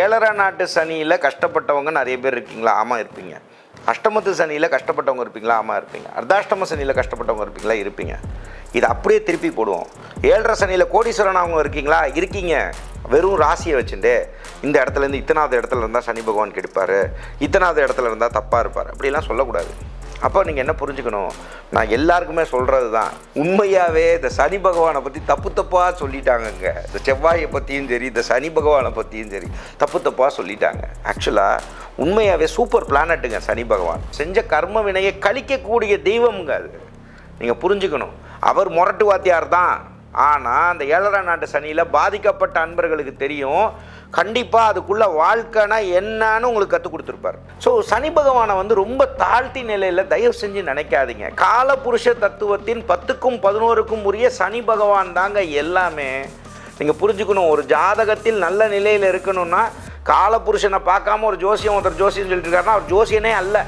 ஏழரை நாட்டு சனியில் கஷ்டப்பட்டவங்க நிறைய பேர் இருக்கீங்களா? ஆமாம் இருப்பீங்க. அஷ்டமத்து சனியில் கஷ்டப்பட்டவங்க இருப்பீங்களா? ஆமாம் இருப்பீங்க. அர்த்தாஷ்டம சனியில் கஷ்டப்பட்டவங்க இருப்பீங்களா? இருப்பீங்க. இது அப்படியே திருப்பி போடுவோம். ஏழரை சனியில் கோடீஸ்வரன் அவங்க இருக்கீங்களா? இருக்கீங்க. வெறும் ராசியை வச்சுட்டு இந்த இடத்துலேருந்து இத்தனாவது இடத்துல இருந்தால் சனி பகவான் கெடுப்பார், இத்தனாவது இடத்துல இருந்தால் தப்பாக இருப்பார், அப்படிலாம் சொல்லக்கூடாது. அப்போ நீங்கள் என்ன புரிஞ்சுக்கணும், நான் எல்லாருக்குமே சொல்கிறது தான், உண்மையாகவே இந்த சனி பகவானை பற்றி தப்பு தப்பாக சொல்லிட்டாங்கங்க. இந்த செவ்வாயை பற்றியும் சரி, இந்த சனி பகவானை பற்றியும் சரி தப்பு தப்பாக சொல்லிட்டாங்க. ஆக்சுவலாக உண்மையாகவே சூப்பர் பிளானட்டுங்க சனி பகவான். செஞ்ச கர்ம வினையை கழிக்கக்கூடிய தெய்வம்ங்க அது. நீங்கள் புரிஞ்சுக்கணும். அவர் முரட்டு வாத்தியார் தான். ஆனால் அந்த ஏழரை நாட்டு சனியில் பாதிக்கப்பட்ட அன்பர்களுக்கு தெரியும், கண்டிப்பாக அதுக்குள்ளே வாழ்க்கைனா என்னன்னு உங்களுக்கு கற்றுக் கொடுத்துருப்பார். ஸோ சனி பகவானை ரொம்ப தாழ்த்தி நிலையில் தயவு செஞ்சு நினைக்காதீங்க. காலபுருஷ தத்துவத்தின் 10க்கும் 11க்கும் உரிய சனி பகவான் தாங்க எல்லாமே. நீங்கள் புரிஞ்சுக்கணும், ஒரு ஜாதகத்தில் நல்ல நிலையில் இருக்கணும்னா காலபுருஷனை பார்க்காம ஒரு ஜோசியம் ஒருத்தர் ஜோசியம் சொல்லிட்டு இருக்காருன்னா அவர் ஜோசியனே அல்ல.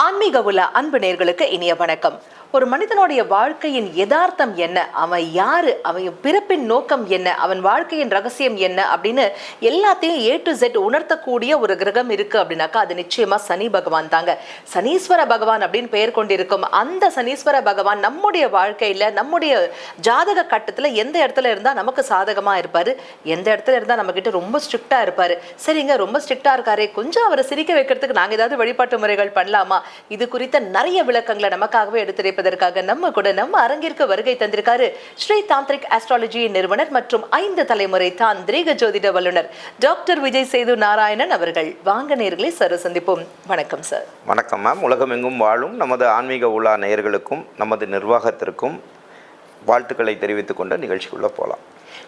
ஆன்மீக உலா அன்பு நேயர்களுக்கு இனிய வணக்கம். ஒரு மனிதனுடைய வாழ்க்கையின் யதார்த்தம் என்ன, அவன் யாரு, அவன் பிறப்பின் நோக்கம் என்ன, அவன் வாழ்க்கையின் ரகசியம் என்ன அப்படின்னு எல்லாத்தையும் A to Z உணர்த்தக்கூடிய ஒரு கிரகம் இருக்கு அப்படின்னாக்கா அது நிச்சயமா சனி பகவான் தாங்க. சனீஸ்வர பகவான் அப்படின்னு பெயர் கொண்டிருக்கும் அந்த சனீஸ்வர பகவான் நம்முடைய வாழ்க்கையில நம்முடைய ஜாதக கட்டத்துல எந்த இடத்துல இருந்தா நமக்கு சாதகமா இருப்பாரு, எந்த இடத்துல இருந்தா நம்ம கிட்ட ரொம்ப ஸ்ட்ரிக்டா இருப்பாரு. சரிங்க, ரொம்ப ஸ்ட்ரிக்டா இருக்காரே, கொஞ்சம் அவரை சிரிக்க வைக்கிறதுக்கு நாங்க ஏதாவது வழிபாட்டு முறைகள் பண்ணலாமா? இது குறித்த நிறைய விளக்கங்களை நமக்காகவே எடுத்துரைப்பதற்காக நம்ம கூட நம்ம அரங்கிற்கு வருகை தந்திருக்காரு ஸ்ரீ தாந்திரிக் ஆஸ்ட்ராலஜி நிறுவனர் மற்றும் 5 தலைமுறை தாந்திரிக ஜோதிட வல்லுநர் டாக்டர் விஜய் சேது நாராயணன் அவர்கள். வாங்க நேயர்களை சார் சந்திப்போம். வணக்கம் சார். வணக்கம் மேம். உலகமெங்கும் வாழும் நமது ஆன்மீக உலா நேயர்களுக்கும் நமது நிர்வாகத்திற்கும் வாழ்த்துக்களை தெரிவித்துக் கொண்டு நிகழ்ச்சிக்குள்ள போகலாம்.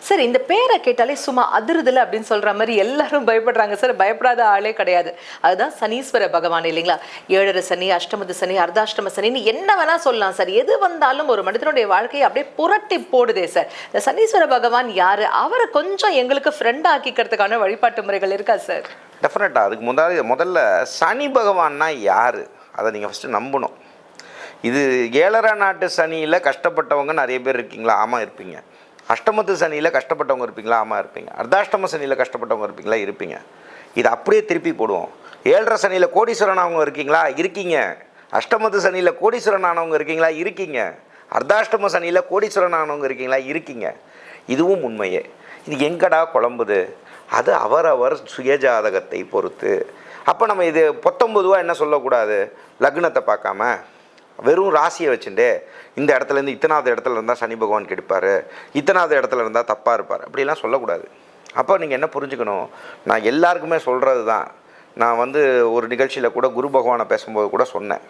சார், இந்த பேரை கேட்டாலே சும்மா அதிருதுல அப்படின்னு சொல்ற மாதிரி எல்லாரும் பயப்படுறாங்க சார். பயப்படாத ஆளே கிடையாது. அதுதான் சனீஸ்வர பகவான் இல்லைங்களா? ஏழரை சனி, அஷ்டமத்து சனி, அர்த்தாஷ்டம சனின்னு என்ன வேணா சொல்லலாம் சார். எது வந்தாலும் ஒரு மனிதனுடைய வாழ்க்கையை அப்படியே புரட்டி போடுதே சார். இந்த சனீஸ்வர பகவான் யாரு, அவரை கொஞ்சம் எங்களுக்கு ஃப்ரெண்ட் ஆக்கிக்கிறதுக்கான வழிபாட்டு முறைகள் இருக்கா சார்? டெஃபினட்டாக. அதுக்கு முதல்ல சனி பகவான்னா யார் அதை நீங்கள் ஃபஸ்ட்டு நம்பணும். இது ஏழரை நாட்டு சனியில் கஷ்டப்பட்டவங்க நிறைய பேர் இருக்கீங்களா? ஆமாம் இருப்பீங்க. அஷ்டமத்து சனியில் கஷ்டப்பட்டவங்க இருப்பீங்களா? ஆமாம் இருப்பீங்க. அர்த்தாஷ்டம சனியில் கஷ்டப்பட்டவங்க இருப்பீங்களா? இருப்பீங்க. இது அப்படியே திருப்பி போடுவோம். ஏழரை சனியில் கோடீஸ்வரன் ஆனவங்க இருக்கீங்களா? இருக்கீங்க. அஷ்டமத்து சனியில் கோடீஸ்வரன் ஆனவங்க இருக்கீங்களா? இருக்கீங்க. அர்த்தாஷ்டம சனியில் கோடீஸ்வரன் ஆனவங்க இருக்கீங்களா? இருக்கீங்க. இதுவும் உண்மையே. இது எங்கடா குழம்புது? அது அவரவர் சுயஜாதகத்தை பொறுத்து. அப்போ நம்ம இது 19 என்ன சொல்லக்கூடாது, லக்னத்தை பார்க்காம வெறும் ராசியை வச்சுட்டு இந்த இடத்துலேருந்து இத்தனாவது இடத்துல இருந்தால் சனி பகவான் கெடுப்பார், இத்தனாவது இடத்துல இருந்தால் தப்பாக இருப்பார், அப்படிலாம் சொல்லக்கூடாது. அப்போ நீங்கள் என்ன புரிஞ்சுக்கணும், நான் எல்லாருக்குமே சொல்கிறது தான். நான் ஒரு நிகழ்ச்சியில் கூட குரு பகவானை பேசும்போது கூட சொன்னேன்,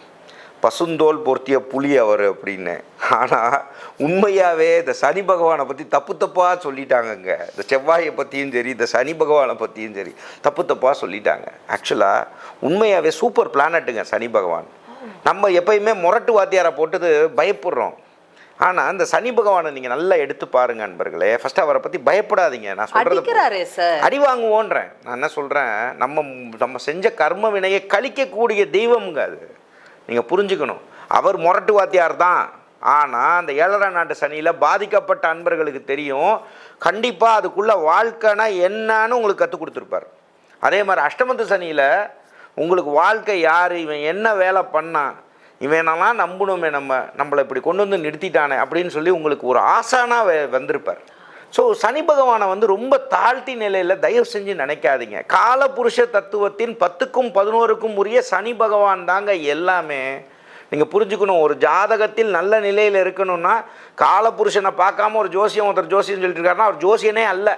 பசுந்தோல் பொருத்திய புலி அவர் அப்படின்னு. ஆனால் உண்மையாகவே இந்த சனி பகவானை பற்றி தப்பு தப்பாக சொல்லிட்டாங்கங்க. இந்த செவ்வாயை பற்றியும் சரி, இந்த சனி பகவானை பற்றியும் சரி தப்பு தப்பாக சொல்லிட்டாங்க. ஆக்சுவலாக உண்மையாகவே சூப்பர் பிளானட்டுங்க சனி பகவான். நம்ம எப்பயுமே முரட்டு வாத்தியாரை போட்டு பயப்படுறோம். ஆனால் அந்த சனி பகவானை நீங்கள் நல்லா எடுத்து பாருங்க நண்பர்களே. ஃபர்ஸ்ட் அவரை பற்றி பயப்படாதீங்க. நான் சொல்கிறது அடி வாங்குவோன்றேன். நான் என்ன சொல்கிறேன், நம்ம செஞ்ச கர்ம வினையை கழிக்கக்கூடிய தெய்வம்ங்க அது. நீங்கள் புரிஞ்சுக்கணும். அவர் முரட்டு வாத்தியார் தான். ஆனால் அந்த ஏழரை நாட்டு சனியில் பாதிக்கப்பட்ட அன்பர்களுக்கு தெரியும், கண்டிப்பாக அதுக்குள்ளே வாழ்க்கைனா என்னன்னு உங்களுக்கு கற்றுக் கொடுத்துருப்பார். அதே மாதிரி அஷ்டமத்து சனியில் உங்களுக்கு வாழ்க்கை யார், இவன் என்ன வேலை பண்ணான், இவனெல்லாம் நம்பணுமே, நம்மளை இப்படி கொண்டு வந்து நிறுத்திட்டானே அப்படின்னு சொல்லி உங்களுக்கு ஒரு ஆசானாக வந்திருப்பார். ஸோ சனி பகவானை ரொம்ப தாழ்த்தி நிலையில் தயவு செஞ்சு நினைக்காதீங்க. காலபுருஷ தத்துவத்தின் 10க்கும் 11க்கும் உரிய சனி பகவான் தாங்க எல்லாமே. நீங்கள் புரிஞ்சுக்கணும், ஒரு ஜாதகத்தில் நல்ல நிலையில் இருக்கணும்னா காலபுருஷனை பார்க்காம ஒரு ஜோசியம் ஒருத்தர் ஜோசியம் சொல்லிட்டு இருக்காருன்னா அவர் ஜோசியனே அல்ல.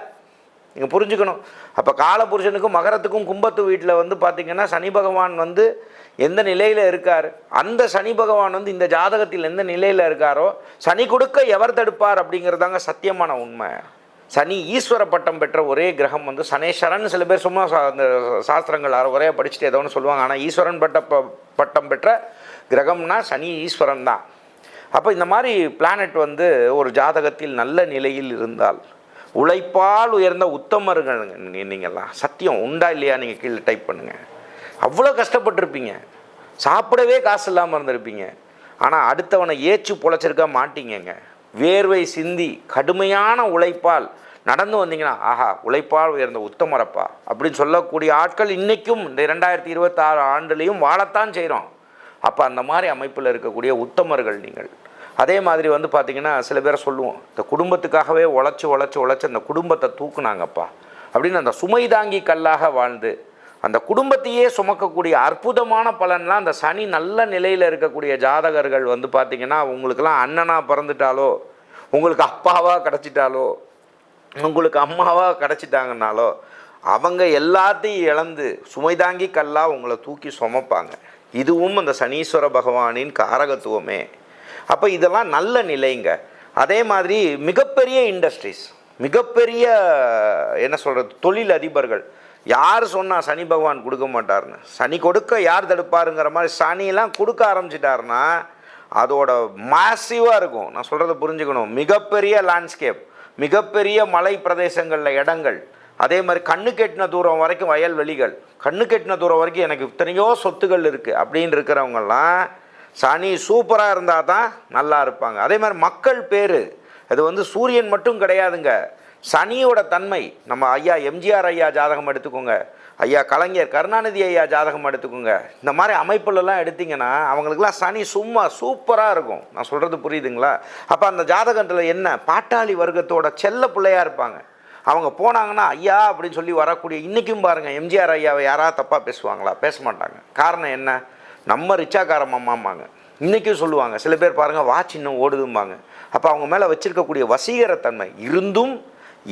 நீங்கள் புரிஞ்சுக்கணும். அப்போ காலபுருஷனுக்கும் மகரத்துக்கும் கும்பத்து வீட்டில் பார்த்திங்கன்னா சனி பகவான் எந்த நிலையில் இருக்கார், அந்த சனி பகவான் இந்த ஜாதகத்தில் எந்த நிலையில் இருக்காரோ சனி கொடுக்க எவர் தடுப்பார் அப்படிங்கிறதாங்க சத்தியமான உண்மை. சனி ஈஸ்வர பட்டம் பெற்ற ஒரே கிரகம் சனேஸ்வரன். சில பேர் சும்மா அந்த சாஸ்திரங்கள் ஒரே படிச்சுட்டு ஏதோ ஒன்று சொல்லுவாங்க. ஆனால் ஈஸ்வரன் பட்டம் பெற்ற கிரகம்னா சனி ஈஸ்வரன் தான். அப்போ இந்த மாதிரி பிளானட் ஒரு ஜாதகத்தில் நல்ல நிலையில் இருந்தால், உழைப்பால் உயர்ந்த உத்தமர்கள் நீங்கள்லாம், சத்தியம் உண்டா இல்லையா நீங்கள் கீழே டைப் பண்ணுங்கள். அவ்வளோ கஷ்டப்பட்டுருப்பீங்க, சாப்பிடவே காசு இல்லாமல் இருந்திருப்பீங்க. ஆனால் அடுத்தவனை ஏச்சு பொழைச்சிருக்க மாட்டீங்கங்க. வேர்வை சிந்தி கடுமையான உழைப்பால் நடந்து வந்தீங்கன்னா ஆஹா உழைப்பால் உயர்ந்த உத்தமரப்பா அப்படின்னு சொல்லக்கூடிய ஆட்கள் இன்றைக்கும் இந்த 2026 ஆண்டுலேயும் வாழத்தான் செய்கிறோம். அப்போ அந்த மாதிரி அமைப்பில் இருக்கக்கூடிய உத்தமர்கள் நீங்கள். அதே மாதிரி வந்து பார்த்திங்கன்னா சில பேரை சொல்லுவோம், இந்த குடும்பத்துக்காகவே உழைச்சி அந்த குடும்பத்தை தூக்குனாங்கப்பா அப்படின்னு அந்த சுமை தாங்கி கல்லாக வாழ்ந்து அந்த குடும்பத்தையே சுமக்கக்கூடிய அற்புதமான பலன்லாம் அந்த சனி நல்ல நிலையில் இருக்கக்கூடிய ஜாதகர்கள் வந்து பார்த்திங்கன்னா உங்களுக்கெல்லாம் அண்ணனாக பிறந்துட்டாலோ, உங்களுக்கு அப்பாவாக கிடச்சிட்டாலோ, உங்களுக்கு அம்மாவாக கிடச்சிட்டாங்கன்னாலோ அவங்க எல்லாத்தையும் இழந்து சுமை தாங்கி கல்லாக உங்களை தூக்கி சுமப்பாங்க. இதுவும் அந்த சனீஸ்வர பகவானின் காரகத்துவமே. அப்போ இதெல்லாம் நல்ல நிலைங்க. அதே மாதிரி மிகப்பெரிய இண்டஸ்ட்ரீஸ், மிகப்பெரிய என்ன சொல்கிறது தொழில் அதிபர்கள், யார் சொன்னால் சனி பகவான் கொடுக்க மாட்டார்னு, சனி கொடுக்க யார் தடுப்பாருங்கிற மாதிரி சனியெல்லாம் கொடுக்க ஆரம்பிச்சிட்டாருன்னா அதோட மாசிவாக இருக்கும். நான் சொல்கிறத புரிஞ்சுக்கணும். மிகப்பெரிய லேண்ட்ஸ்கேப், மிகப்பெரிய மலை பிரதேசங்களில் இடங்கள், அதே மாதிரி கண்ணு கெட்டின தூரம் வரைக்கும் வயல்வெளிகள், கண்ணு கெட்டின தூரம் வரைக்கும் எனக்கு இத்தனையோ சொத்துகள் இருக்குது அப்படின்னு இருக்கிறவங்கெல்லாம் சனி சூப்பராக இருந்தால் தான் நல்லா இருப்பாங்க. அதே மாதிரி மக்கள் பேர், அது வந்து சூரியன் மட்டும் கிடையாதுங்க, சனியோட தன்மை. நம்ம ஐயா எம்ஜிஆர் ஐயா ஜாதகம் எடுத்துக்கோங்க, ஐயா கலைஞர் கருணாநிதி ஐயா ஜாதகம் எடுத்துக்கோங்க. இந்த மாதிரி அமைப்புலலாம் எடுத்திங்கன்னா அவங்களுக்குலாம் சனி சும்மா சூப்பராக இருக்கும். நான் சொல்கிறது புரியுதுங்களா? அப்போ அந்த ஜாதகத்தில் என்ன பாட்டாளி வர்க்கத்தோட செல்ல பிள்ளையாக இருப்பாங்க. அவங்க போனாங்கன்னா ஐயா அப்படின்னு சொல்லி வரக்கூடிய, இன்றைக்கும் பாருங்கள் எம்ஜிஆர் ஐயாவை யாராவது தப்பாக பேசுவாங்களா? பேச மாட்டாங்க. காரணம் என்ன? நம்ம ரிச்சாக்காரம் அம்மாம்பாங்க. இன்றைக்கும் சொல்லுவாங்க. சில பேர் பாருங்கள் வாட்ச் இன்னும் ஓடுதும்பாங்க. அப்போ அவங்க மேலே வச்சுருக்கக்கூடிய வசீகரத்தன்மை இருந்தும்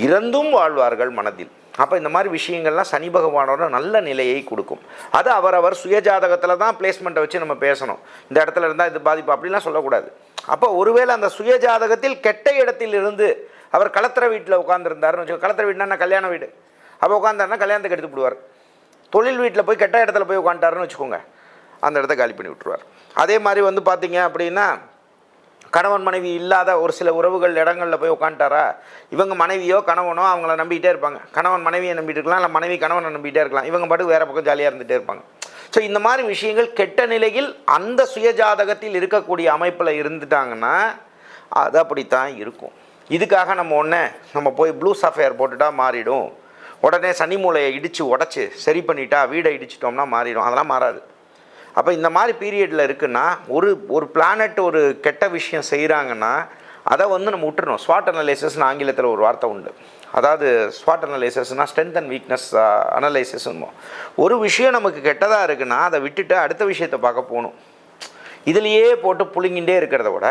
இறந்தும் வாழ்வார்கள் மனதில். அப்போ இந்த மாதிரி விஷயங்கள்லாம் சனி பகவானோட நல்ல நிலையை கொடுக்கும். அது அவரவர் சுயஜாதகத்தில் தான் பிளேஸ்மெண்ட்டை வச்சு நம்ம பேசணும். இந்த இடத்துல இருந்தால் இது பாதிப்பு அப்படிலாம் சொல்லக்கூடாது. அப்போ ஒருவேளை அந்த சுயஜாதகத்தில் கெட்ட இடத்தில் இருந்து அவர் கலத்திர வீட்டில் உட்காந்துருந்தாருன்னு வச்சுக்கோ. கலத்திர வீடுனா கல்யாண வீடு. அப்போ உட்காந்தாருன்னா கல்யாணத்துக்கு எடுத்து விடுவார். தொழில் வீட்டில் போய் கெட்ட இடத்துல போய் உட்காந்துட்டாருன்னு வச்சுக்கோங்க, அந்த இடத்த காலி பண்ணி விட்டுருவார். அதே மாதிரி வந்து பார்த்திங்க அப்படின்னா கணவன் மனைவி இல்லாத ஒரு சில உறவுகள் இடங்களில் போய் உட்காந்துட்டாரா, இவங்க மனைவியோ கணவனோ அவங்கள நம்பிக்கிட்டே இருப்பாங்க. கணவன் மனைவியை நம்பிட்டு இருக்கலாம், இல்லை மனைவி கணவனை நம்பிகிட்டே இருக்கலாம். இவங்க பாட்டுக்கு வேறு பக்கம் ஜாலியாக இருந்துகிட்டே இருப்பாங்க. ஸோ இந்த மாதிரி விஷயங்கள் கெட்ட நிலையில் அந்த சுயஜாதகத்தில் இருக்கக்கூடிய அமைப்பில் இருந்துட்டாங்கன்னா அது அப்படித்தான் இருக்கும். இதுக்காக நம்ம போய் ப்ளூ சஃபயர் போட்டுட்டா மாறிடும், உடனே சனி மூலையை இடித்து உடச்சி சரி பண்ணிட்டா வீடை இடிச்சிட்டோம்னா மாறிடும், அதெல்லாம் மாறாது. அப்போ இந்த மாதிரி பீரியடில் இருக்குன்னா ஒரு பிளானட் ஒரு கெட்ட விஷயம் செய்கிறாங்கன்னா அதை வந்து நம்ம விட்டுறணும். ஸ்வாட் அனலைசிஸ்னு ஆங்கிலத்தில் ஒரு வார்த்தை உண்டு. அதாவது ஸ்வாட் அனலைசிஸ்னால் ஸ்ட்ரென்த் அண்ட் வீக்னஸ் அனலைசிஸ்ன்னு. ஒரு விஷயம் நமக்கு கெட்டதாக இருக்குன்னா அதை விட்டுட்டு அடுத்த விஷயத்தை பார்க்க போகணும். இதுலேயே போட்டு புழுங்கிட்டே இருக்கிறத விட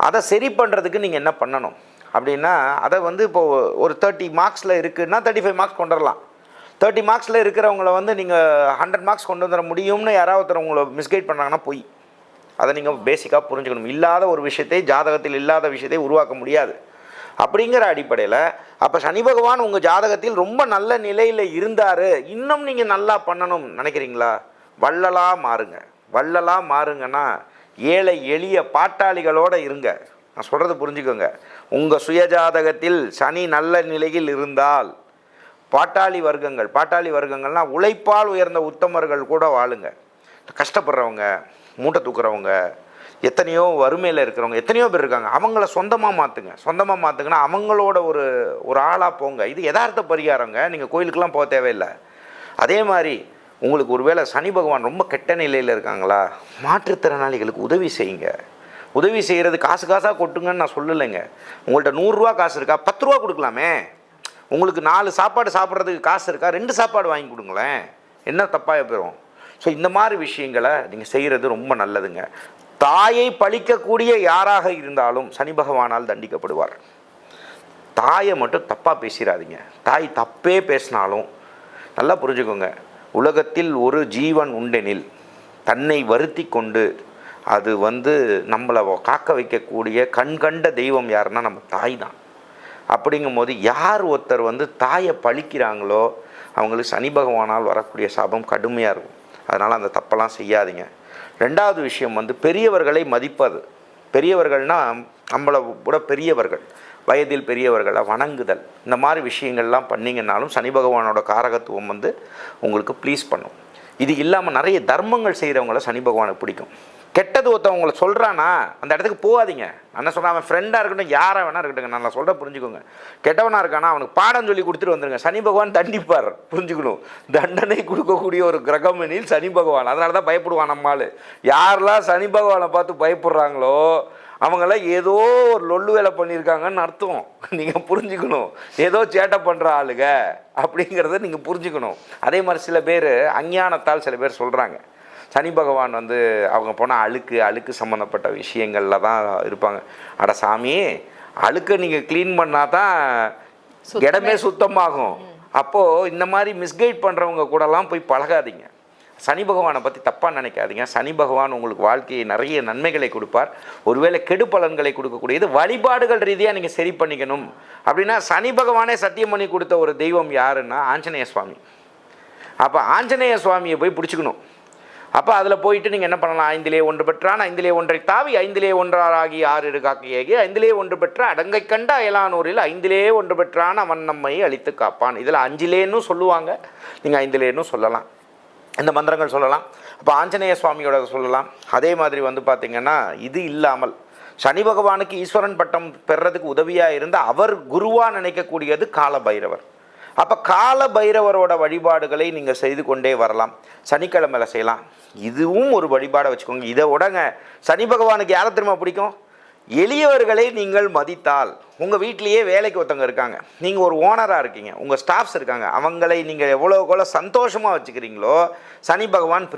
அதை சரி பண்ணுறதுக்கு நீங்கள் என்ன பண்ணணும் அப்படின்னா, அதை வந்து இப்போது ஒரு 30 மார்க்ஸில் இருக்குதுன்னா 35 மார்க்ஸ் கொண்டு வரலாம். 30 மார்க்ஸில் இருக்கிறவங்கள வந்து நீங்கள் 100 மார்க்ஸ் கொண்டு வந்துட முடியும்னு யாராவது ஒருத்தர் உங்களை மிஸ்கைட் பண்ணாங்கன்னா போய் அதை நீங்கள் பேசிக்காக புரிஞ்சுக்கணும். இல்லாத ஒரு விஷயத்தை, ஜாதகத்தில் இல்லாத விஷயத்தை உருவாக்க முடியாது. அப்படிங்கிற அடிப்படையில் அப்போ சனி பகவான் உங்கள் ஜாதகத்தில் ரொம்ப நல்ல நிலையில் இருந்தார், இன்னும் நீங்கள் நல்லா பண்ணணும் நினைக்கிறீங்களா, வள்ளலாக மாறுங்க. வள்ளலாக மாறுங்கன்னா ஏழை எளிய பாட்டாளிகளோடு இருங்க. நான் சொல்கிறது புரிஞ்சுக்கோங்க. உங்கள் சுயஜாதகத்தில் சனி நல்ல நிலையில் இருந்தால் பாட்டாளி வர்க்கங்கள்னால் உழைப்பால் உயர்ந்த உத்தமர்கள் கூட வாழுங்க. கஷ்டப்படுறவங்க, மூட்டை தூக்குறவங்க, எத்தனையோ வறுமையில் இருக்கிறவங்க எத்தனையோ பேர் இருக்காங்க. அவங்கள சொந்தமாக மாற்றுங்கன்னா அவங்களோட ஒரு ஆளாக போங்க. இது யதார்த்த பரிகாரங்க. நீங்கள் கோயிலுக்கெல்லாம் போக தேவையில்லை. அதே மாதிரி உங்களுக்கு ஒருவேளை சனி பகவான் ரொம்ப கெட்ட நிலையில் இருக்காங்களா, மாற்றுத்திறனாளிகளுக்கு உதவி செய்யுங்க. உதவி செய்கிறது காசாக கொட்டுங்கன்னு நான் சொல்லலைங்க. உங்கள்கிட்ட 100 ரூபா காசு இருக்கா, 10 ரூபா கொடுக்கலாமே. உங்களுக்கு 4 சாப்பாடு சாப்பிட்றதுக்கு காசு இருக்கா, 2 சாப்பாடு வாங்கி கொடுங்களேன், என்ன தப்பாக போயிடும். ஸோ இந்த மாதிரி விஷயங்களை நீங்கள் செய்கிறது ரொம்ப நல்லதுங்க. தாயை பழிக்கக்கூடிய யாராக இருந்தாலும் சனி பகவானால் தண்டிக்கப்படுவார். தாயை மட்டும் தப்பாக பேசிடாதீங்க. தாய் தப்பே பேசினாலும் நல்லா புரிஞ்சுக்கோங்க, உலகத்தில் ஒரு ஜீவன் உண்டெனில் தன்னை வருத்தி கொண்டு அது வந்து நம்மளை காக்க வைக்கக்கூடிய கண்கண்ட தெய்வம் யாருன்னா நம்ம தாய் தான். அப்படிங்கும்போது யார் ஒருத்தர் வந்து தாயை பழிக்கிறாங்களோ அவங்களுக்கு சனி பகவானால் வரக்கூடிய சாபம் கடுமையாக இருக்கும். அதனால் அந்த தப்பெல்லாம் செய்யாதீங்க. ரெண்டாவது விஷயம் வந்து பெரியவர்களை மதிப்பது. பெரியவர்கள்னால் நம்மளை கூட பெரியவர்கள், வயதில் பெரியவர்களை வணங்குதல், இந்த மாதிரி விஷயங்கள்லாம் பண்ணிங்கன்னாலும் சனி பகவானோட காரகத்துவம் வந்து உங்களுக்கு ப்ளீஸ் பண்ணும். இது இல்லாமல் நிறைய தர்மங்கள் செய்கிறவங்கள சனி பகவானுக்கு பிடிக்கும். கெட்டது ஒருத்தன் உங்களை சொல்கிறானா அந்த இடத்துக்கு போகாதீங்க. நான் என்ன சொல்கிறேன், அவன் ஃப்ரெண்டாக இருக்கட்டும், யாராக வேணா இருக்கட்டுங்க, நான் சொல்கிற புரிஞ்சுக்கோங்க. கெட்டவனாக இருக்கானா அவனுக்கு பாடம் சொல்லி கொடுத்துட்டு வந்துருங்க. சனி பகவான் தண்டிப்பார், புரிஞ்சுக்கணும். தண்டனை கொடுக்கக்கூடிய ஒரு கிரகம் எனில் சனி பகவான். அதனால தான் பயப்படுவான் நம்மால். யாரெல்லாம் சனி பகவானை பார்த்து பயப்படுறாங்களோ அவங்களாம் ஏதோ ஒரு லொல்லு வேலை பண்ணியிருக்காங்கன்னு அர்த்தம். நீங்கள் புரிஞ்சுக்கணும். ஏதோ சேட்டை பண்ணுற ஆளுங்க அப்படிங்கிறத நீங்கள் புரிஞ்சுக்கணும். அதே மாதிரி சில பேர் அஞ்ஞானத்தால் சில பேர் சொல்கிறாங்க சனி பகவான் அவங்க போனால் அழுக்கு சம்மந்தப்பட்ட விஷயங்களில் தான் இருப்பாங்க. அட சாமி, அழுக்கை நீங்கள் க்ளீன் பண்ணால் தான் இடமே சுத்தமாகும். அப்போது இந்த மாதிரி மிஸ்கைட் பண்ணுறவங்க கூடலாம் போய் பழகாதீங்க. சனி பகவானை பற்றி தப்பாக நினைக்காதீங்க. சனி பகவான் உங்களுக்கு வாழ்க்கையை நிறைய நன்மைகளை கொடுப்பார். ஒருவேளை கெடு பலன்களை கொடுக்கக்கூடியது. வழிபாடுகள் ரீதியாக நீங்கள் சரி பண்ணிக்கணும் அப்படின்னா சனி பகவானே சத்தியம் பண்ணி கொடுத்த ஒரு தெய்வம் யாருன்னா ஆஞ்சநேய சுவாமி. அப்போ ஆஞ்சநேய சுவாமியை போய் பிடிச்சிக்கணும். அப்போ அதில் போயிட்டு நீங்கள் என்ன பண்ணலாம், 5 ஒன்று பெற்றான் 5 ஒன்றை தாவி 5 ஒன்றாராகி 6 காக்கையாகி 5 ஒன்று பெற்ற அடங்கை கண்ட அயலானூரில் 5 ஒன்று பெற்றான் அவன் நம்மை அழித்து காப்பான். இதில் 5 சொல்லுவாங்க, நீங்கள் 5 சொல்லலாம். இந்த மந்திரங்கள் சொல்லலாம். அப்போ ஆஞ்சநேய சுவாமியோட சொல்லலாம். அதே மாதிரி பார்த்திங்கன்னா இது இல்லாமல் சனி பகவானுக்கு ஈஸ்வரன் பட்டம் பெறுறதுக்கு உதவியாக இருந்த அவர் குருவாக நினைக்கக்கூடியது கால பைரவர். அப்போ கால பைரவரோட வழிபாடுகளை நீங்கள் செய்து கொண்டே வரலாம். சனிக்கிழமையில் செய்யலாம். இதுவும் ஒரு வழிபாடை வச்சுக்கோங்க. இதை விடங்க சனி பகவானுக்கு யாரை திரும்ப பிடிக்கும், எளியவர்களை நீங்கள் மதித்தால். உங்கள் வீட்லேயே வேலைக்கு ஒருத்தவங்க இருக்காங்க, நீங்கள் ஒரு ஓனராக இருக்கீங்க, உங்கள் ஸ்டாஃப்ஸ் இருக்காங்க, அவங்களை நீங்கள் எவ்வளோ சந்தோஷமாக வச்சுக்கிறீங்களோ சனி பகவான்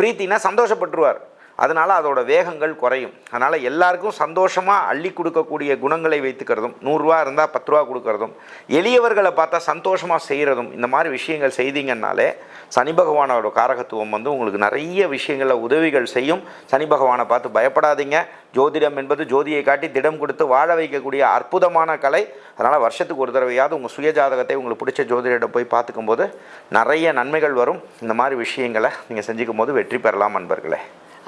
பிரீத்தினா சந்தோஷப்பட்டுருவார். அதனால் அதோட வேகங்கள் குறையும். அதனால் எல்லாருக்கும் சந்தோஷமாக அள்ளி கொடுக்கக்கூடிய குணங்களை வைத்துக்கிறதும், 100 ரூபா இருந்தால் 10 ரூபா கொடுக்கறதும், எளியவர்களை பார்த்தா சந்தோஷமாக செய்கிறதும், இந்த மாதிரி விஷயங்கள் செய்தீங்கன்னாலே சனி பகவானோட காரகத்துவம் உங்களுக்கு நிறைய விஷயங்களில் உதவிகள் செய்யும். சனி பகவானை பார்த்து பயப்படாதீங்க. ஜோதிடம் என்பது ஜோதியை காட்டி திடம் கொடுத்து வாழ வைக்கக்கூடிய அற்புதமான கலை. அதனால் வருஷத்துக்கு ஒரு தடவையாவது உங்கள் சுய ஜாதகத்தை உங்களுக்கு பிடிச்ச ஜோதிடம் போய் பார்த்துக்கும் போது நிறைய நன்மைகள் வரும். இந்த மாதிரி விஷயங்களை நீங்கள் செஞ்சுக்கும் போது வெற்றி பெறலாம் நண்பர்களே.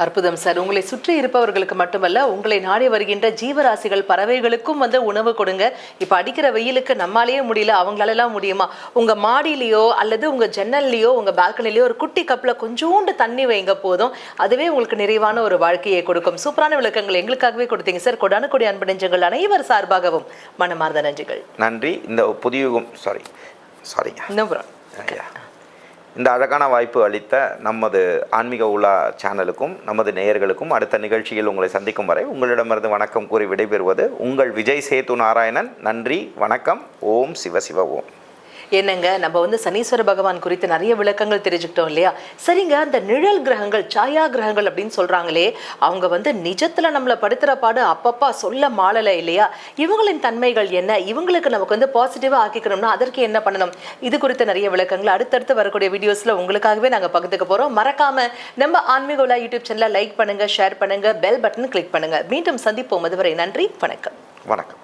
அற்புதம் சார். உங்களை சுற்றி இருப்பவர்களுக்கு மட்டுமல்ல, உங்களை நாடி வருகின்ற ஜீவராசிகள் பறவைகளுக்கும் உணவு கொடுங்க. இப்போ அடிக்கிற வெயிலுக்கு நம்மளாலேயே முடியல, அவங்களாலாம் முடியுமா? உங்க மாடியிலையோ அல்லது உங்க ஜன்னல்லையோ உங்க பால்கனிலையோ ஒரு குட்டி கப்பில் கொஞ்சோண்டு தண்ணி வைங்க, போதும். அதுவே உங்களுக்கு நிறைவான ஒரு வாழ்க்கையை கொடுக்கும். சூப்பரான விளக்கங்கள் எங்களுக்காகவே கொடுத்தீங்க சார். கொடான கொடி அன்பு நெஞ்சங்கள் அனைவர் சார்பாகவும் மனமார்ந்த நன்றிகள். நன்றி. இந்த புதியுகம் சாரிங்க இந்த அழகான வாய்ப்பு அளித்த நமது ஆன்மீக உலா சேனலுக்கும் நமது நேயர்களுக்கும் அடுத்த நிகழ்ச்சியில் உங்களை சந்திக்கும் வரை உங்களிடமிருந்து வணக்கம் கூறி விடைபெறுவது உங்கள் விஜய் சேது நாராயணன். நன்றி, வணக்கம். ஓம் சிவசிவ ஓம். என்னங்க, நம்ம சனீஸ்வர பகவான் குறித்து நிறைய விளக்கங்கள் தெரிஞ்சுக்கிட்டோம் இல்லையா? சரிங்க, அந்த நிழல் கிரகங்கள், சாயா கிரகங்கள் அப்படின்னு சொல்றாங்களே, அவங்க நிஜத்துல நம்மளை படுத்துற பாடு அப்பப்பா சொல்ல மாளல இல்லையா? இவங்களின் தன்மைகள் என்ன, இவங்களுக்கு நமக்கு பாசிட்டிவா ஆக்கிக்கணும்னா அதற்கு என்ன பண்ணணும், இது குறித்த நிறைய விளக்கங்கள் அடுத்தடுத்து வரக்கூடிய வீடியோஸ்ல உங்களுக்காகவே நாங்க பகிர்ந்துக்க போறோம். மறக்காம நம்ம ஆன்மீக உலா யூடியூப் சேனலை லைக் பண்ணுங்க, ஷேர் பண்ணுங்க, பெல் பட்டன் கிளிக் பண்ணுங்க. மீண்டும் சந்திப்போம். அதுவரை நன்றி, வணக்கம். வணக்கம்.